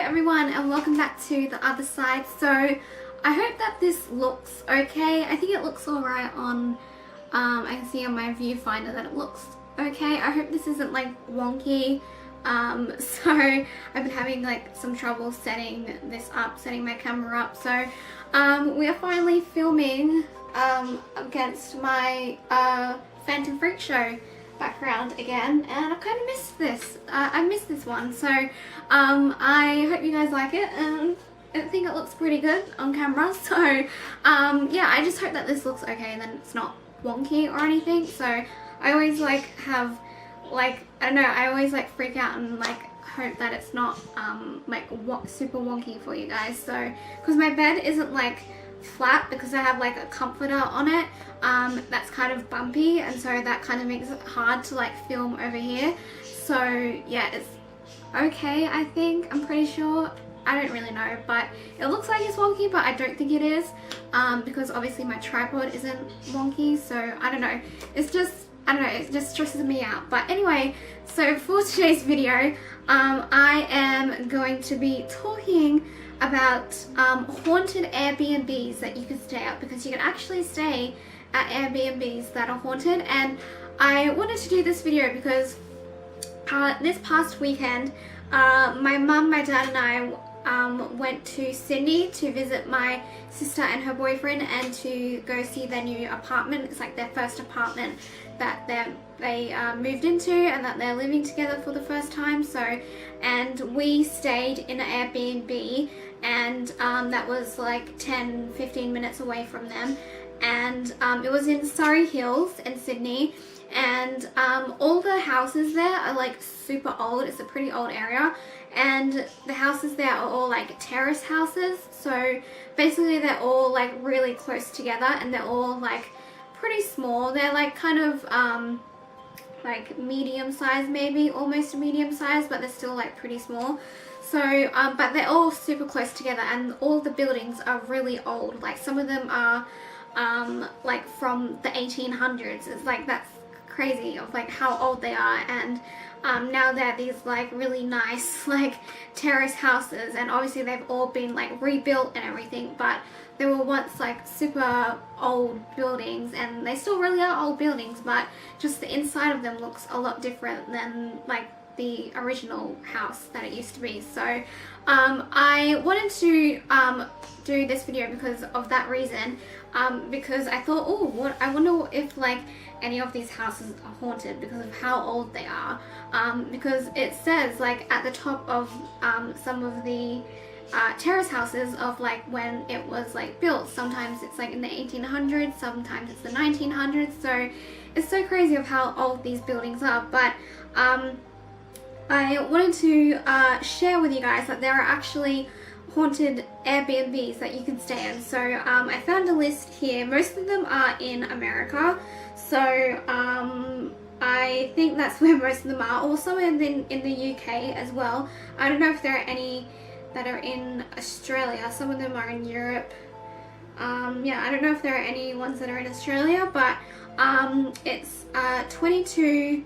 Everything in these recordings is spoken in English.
everyone and welcome back to the other side. So I hope that this looks okay. I think it looks alright on I can see on my viewfinder that it looks okay. I hope this isn't like wonky. So I've been having like some trouble setting this up, setting my camera up. So we are finally filming against my Phantom Freak Show background again, and I've kind of missed this. I missed this one, so I hope you guys like it, and I think it looks pretty good on camera. So yeah, I just hope that this looks okay and then it's not wonky or anything. So I always like have like, I don't know, I always like freak out and like hope that it's not like super wonky for you guys. So because my bed isn't like flat, because I have like a comforter on it that's kind of bumpy, and so that kind of makes it hard to like film over here. So yeah, it's okay, I think. I'm pretty sure. I don't really know, but it looks like it's wonky, but I don't think it is, because obviously my tripod isn't wonky. So I don't know, it's just, I don't know, it just stresses me out. But anyway, so for today's video I am going to be talking about haunted Airbnbs that you can stay at, because you can actually stay at Airbnbs that are haunted. And I wanted to do this video because this past weekend my mum, my dad and I went to Sydney to visit my sister and her boyfriend, and to go see their new apartment. It's like their first apartment that they moved into, and that they're living together for the first time. So, and we stayed in an Airbnb, and that was like 10-15 minutes away from them, and it was in Surrey Hills in Sydney. And all the houses there are like super old. It's a pretty old area, and the houses there are all like terrace houses. So basically they're all like really close together, and they're all like pretty small. They're like kind of like medium size, maybe almost medium size, but they're still like pretty small. So but they're all super close together, and all the buildings are really old. Like some of them are like from the 1800s. It's like, that's crazy of like how old they are. And now they're these like really nice like terrace houses, and obviously they've all been like rebuilt and everything, but they were once like super old buildings, and they still really are old buildings, but just the inside of them looks a lot different than like the original house that it used to be. So I wanted to do this video because of that reason, because I thought, oh, I wonder if like any of these houses are haunted because of how old they are, because it says like at the top of some of the terrace houses of like when it was like built. Sometimes it's like in the 1800s, sometimes it's the 1900s. So it's so crazy of how old these buildings are. But I wanted to share with you guys that there are actually haunted Airbnbs that you can stay in. So I found a list here. Most of them are in America, so I think that's where most of them are, or some in the UK as well. I don't know if there are any that are in Australia. Some of them are in Europe. Yeah, I don't know if there are any ones that are in Australia, but it's 22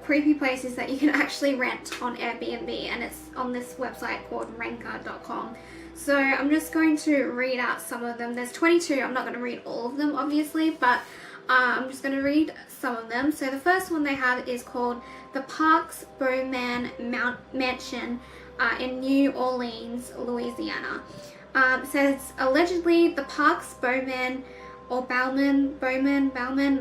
creepy places that you can actually rent on Airbnb, and it's on this website called ranker.com. So I'm just going to read out some of them. There's 22. I'm not going to read all of them obviously, but I'm just going to read some of them. So the first one they have is called the Parks Bowman Mansion in New Orleans, Louisiana. It says allegedly the Parks Bowman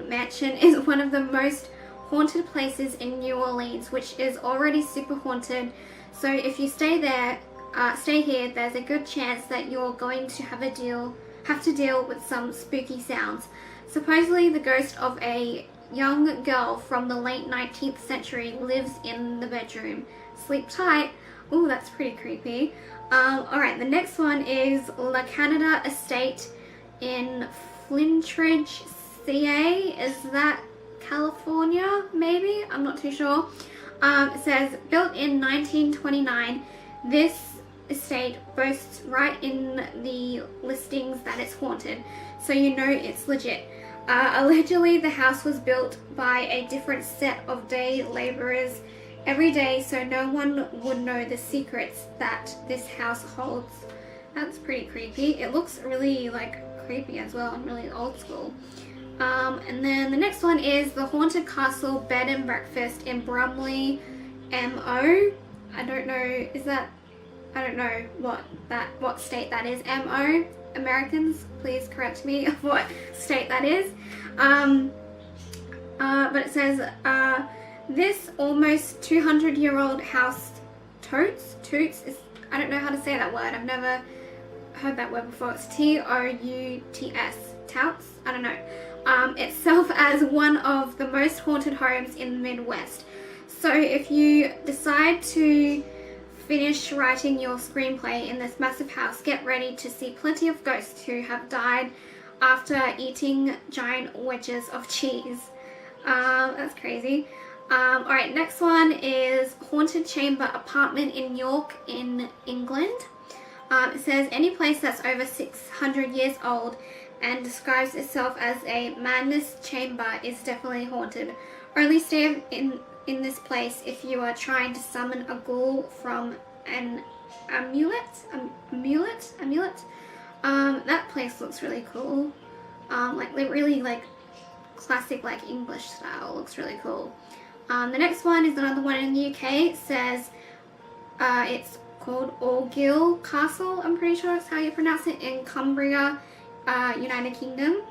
Mansion is one of the most haunted places in New Orleans, which is already super haunted. So if you stay here, there's a good chance that you're going to have to deal with some spooky sounds. Supposedly the ghost of a young girl from the late 19th century lives in the bedroom. Sleep tight. Ooh, that's pretty creepy. Alright, the next one is La Canada Estate in Flintridge, CA. Is that California, maybe? I'm not too sure. It says built in 1929. This estate boasts right in the listings that it's haunted, so you know it's legit. Allegedly the house was built by a different set of day laborers every day so no one would know the secrets that this house holds. That's pretty creepy. It looks really like creepy as well and really old school. And then the next one is the Haunted Castle Bed and Breakfast in Brumley, MO. I don't know, I don't know what state that is. MO, Americans, please correct me of what state that is. But it says, this almost 200-year-old house toots, I don't know how to say that word. I've never heard that word before. It's T-O-U-T-S, touts, I don't know. Itself as one of the most haunted homes in the Midwest. So if you decide to finish writing your screenplay in this massive house, get ready to see plenty of ghosts who have died after eating giant wedges of cheese. That's crazy. Alright, next one is Haunted Chamber Apartment in York in England. It says any place that's over 600 years old and describes itself as a madness chamber is definitely haunted. Only stay in this place if you are trying to summon a ghoul from an amulet. That place looks really cool. Like really like classic like English style. Looks really cool. The next one is another one in the UK. It says it's called Orgill Castle. I'm pretty sure that's how you pronounce it, in Cumbria, United Kingdom.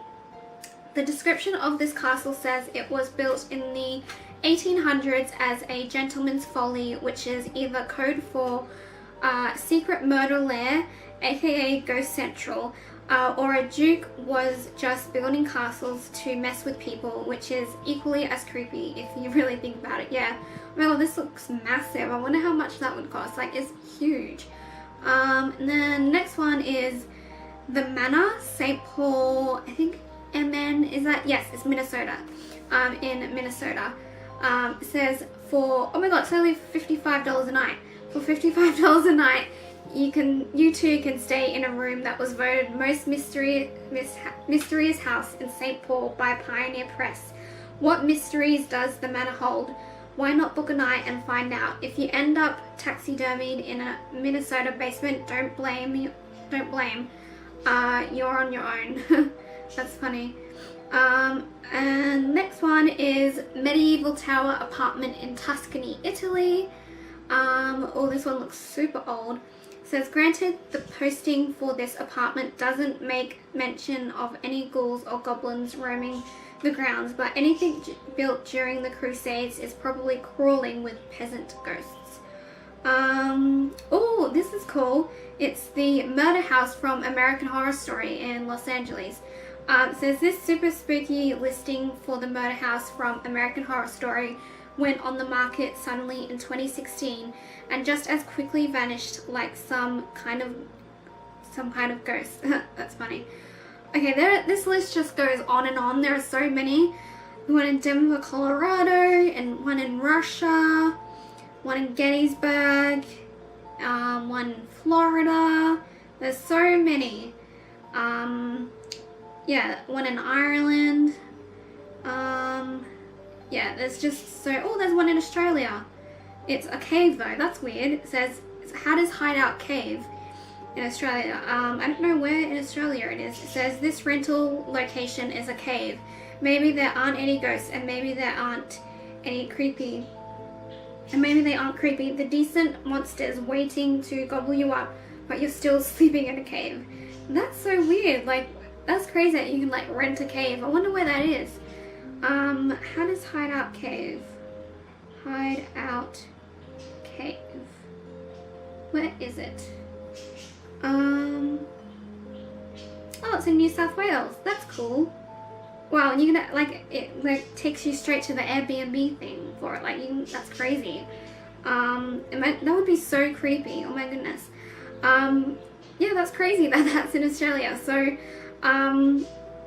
The description of this castle says it was built in the 1800s as a gentleman's folly, which is either code for secret murder lair, aka Ghost Central, or a duke was just building castles to mess with people, which is equally as creepy if you really think about it. Yeah, well, this looks massive. I wonder how much that would cost. Like, it's huge. And then the next one is the Manor, St. Paul, I think MN, is that? Yes, it's Minnesota. In Minnesota. It says for, oh my god, it's only $55 a night. For $55 a night, you too can stay in a room that was voted most mysterious house in St. Paul by Pioneer Press. What mysteries does the manor hold? Why not book a night and find out? If you end up taxidermied in a Minnesota basement, don't blame. You're on your own. That's funny. And next one is Medieval Tower Apartment in Tuscany, Italy. Oh, this one looks super old. It says, granted, the posting for this apartment doesn't make mention of any ghouls or goblins roaming the grounds, but anything built during the Crusades is probably crawling with peasant ghosts. Oh, this is cool. It's the murder house from American Horror Story in Los Angeles. It says this super spooky listing for the murder house from American Horror Story went on the market suddenly in 2016 and just as quickly vanished like some kind of ghost. That's funny. Okay, this list just goes on and on. There are so many. One in Denver, Colorado, and one in Russia, one in Gettysburg, one in Florida. There's so many. Yeah, one in Ireland. Yeah, there's just so... Oh, there's one in Australia. It's a cave though. That's weird. It says, how does Hideout Cave in Australia? I don't know where in Australia it is. It says this rental location is a cave. Maybe there aren't any ghosts, and maybe there aren't any creepy. And maybe they aren't creepy. The decent monsters waiting to gobble you up, but you're still sleeping in a cave. That's so weird. Like, that's crazy that you can like rent a cave. I wonder where that is. How does Hideout Cave? Hideout Cave. Where is it? Oh, it's in New South Wales. That's cool. Wow, and you can like it like takes you straight to the Airbnb thing for it. Like that's crazy. That would be so creepy. Oh my goodness. Yeah, that's crazy that that's in Australia. So,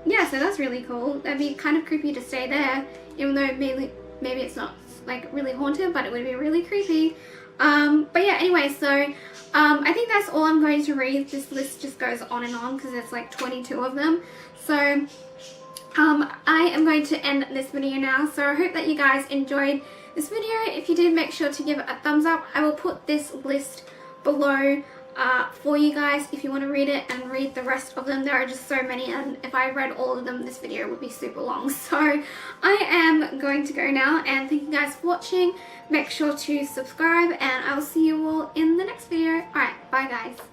yeah, so that's really cool. That'd be kind of creepy to stay there, even though maybe it's not like really haunted, but it would be really creepy. But yeah, anyway, so I think that's all I'm going to read. This list just goes on and on because it's like 22 of them. So I am going to end this video now. So I hope that you guys enjoyed this video. If you did, make sure to give it a thumbs up. I will put this list below for you guys if you want to read it and read the rest of them. There are just so many, and if I read all of them, this video would be super long. So I am going to go now, and thank you guys for watching. Make sure to subscribe, and I will see you all in the next video. Alright, bye guys.